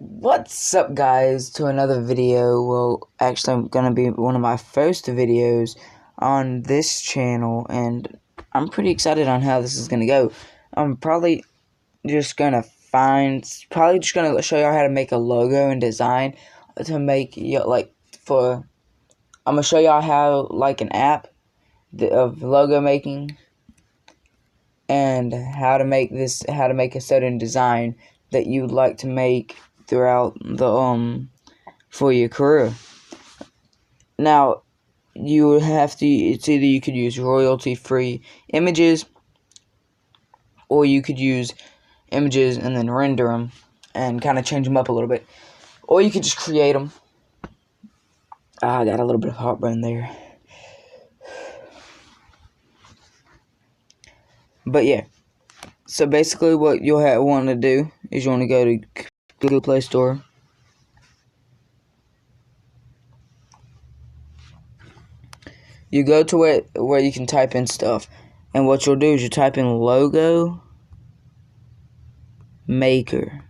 What's up, guys, to another video. Well, actually, I'm gonna be one of my first videos on this channel, and I'm pretty excited on how this is gonna go. I'm probably just gonna show y'all how to make a logo and design to make I'm gonna show y'all how an app of logo making, and how to make a certain design that you'd like to make throughout for your career. Now, it's either you could use royalty-free images, or you could use images and then render them and kind of change them up a little bit, or you could just create them. I got a little bit of heartburn there. But yeah, so basically what you'll want to do is you want to go to Google Play Store. You go to where you can type in stuff, and what you'll do is you type in logo maker.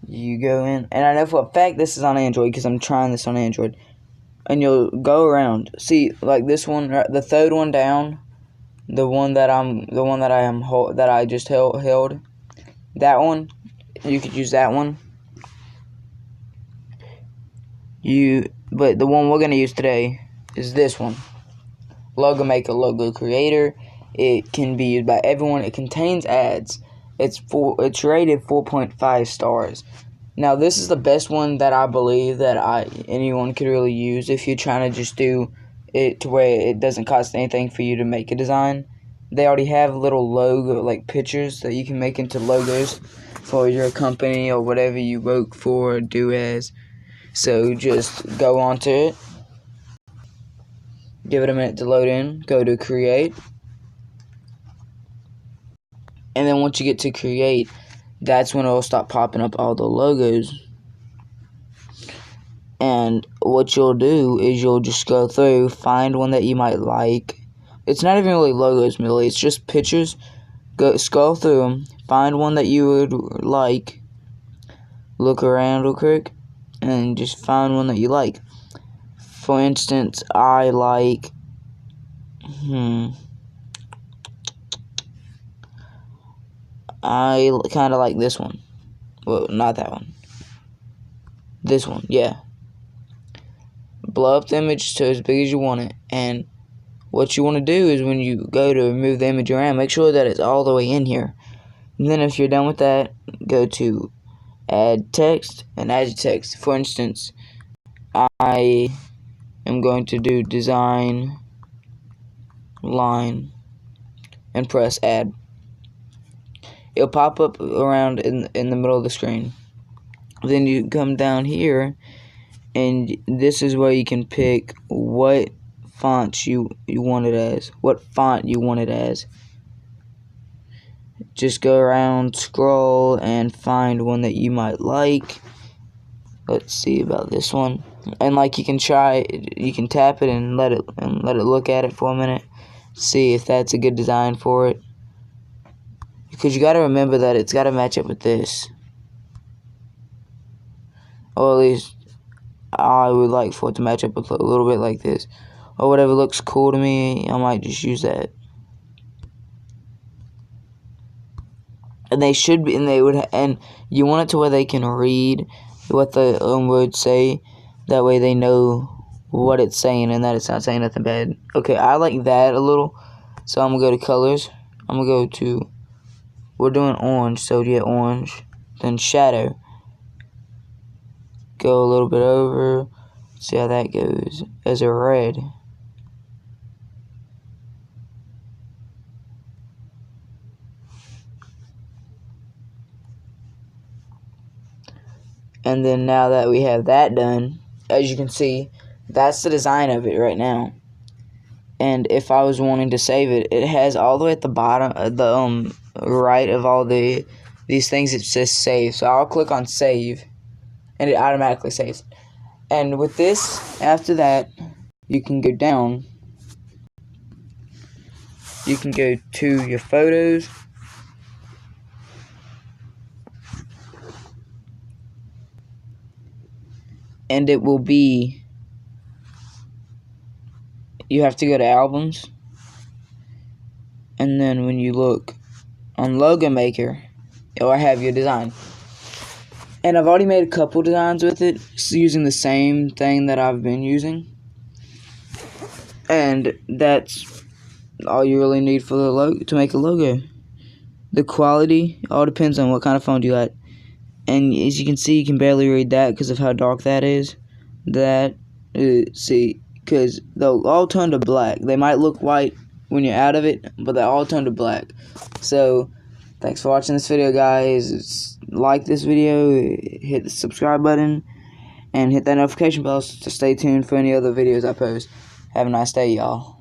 You go in, and I know for a fact this is on Android because I'm trying this on Android. And you'll go around. See, like this one, the third one down, the one that I just held. That one, you could use that one. But the one we're gonna use today is this one. Logo Maker, Logo Creator. It can be used by everyone. It contains ads. It's rated 4.5 stars. Now, this is the best one that I believe that anyone could really use if you're trying to just do it to where it doesn't cost anything for you to make a design. They already have little logo, like pictures that you can make into logos for your company or whatever you work for or do as. So just go onto it. Give it a minute to load in. Go to create. And then once you get to create, that's when it'll start popping up all the logos. And what you'll do is you'll just go through, find one that you might like. It's not even really logos, really. It's just pictures. Scroll through them, find one that you would like. Look around real quick, and just find one that you like. For instance, I like I kind of like this one. Well, not that one. This one, yeah. Blow up the image to as big as you want it, and what you want to do is when you go to move the image around, make sure that it's all the way in here. And then if you're done with that, go to add text and add your text. For instance, I am going to do design line and press add. It'll pop up around in the middle of the screen. Then you come down here, and this is where you can pick what font you want it as, what font you want it as. Just go around, scroll, and find one that you might like. Let's see about this one. And you can tap it and let it look at it for a minute, see if that's a good design for it. Because you gotta remember that it's gotta match up with this. Or at least I would like for it to match up with a little bit like this. Or whatever looks cool to me, I might just use that. And and you want it to where they can read what the words say. That way they know what it's saying and that it's not saying nothing bad. Okay, I like that a little. So I'm gonna go to colors. I'm gonna go to, we're doing orange, so yeah, orange. Then shadow. Go a little bit over. See how that goes. As a red. And then now that we have that done, as you can see, that's the design of it right now. And if I was wanting to save it, it has all the way at the bottom, the right of all these things, it says save. So I'll click on save, and it automatically saves. And with this, after that, you can go down. You can go to your photos. and it will be, you have to go to albums, and then when you look on Logo Maker, it will have your design. And I've already made a couple designs with it, using the same thing that I've been using. And that's all you really need for the logo, to make a logo. The quality all depends on what kind of phone you got. And as you can see, you can barely read that because of how dark that is. See, because they'll all turn to black. They might look white when you're out of it, but they all turn to black. So, thanks for watching this video, guys. Like this video, hit the subscribe button, and hit that notification bell to stay tuned for any other videos I post. Have a nice day, y'all.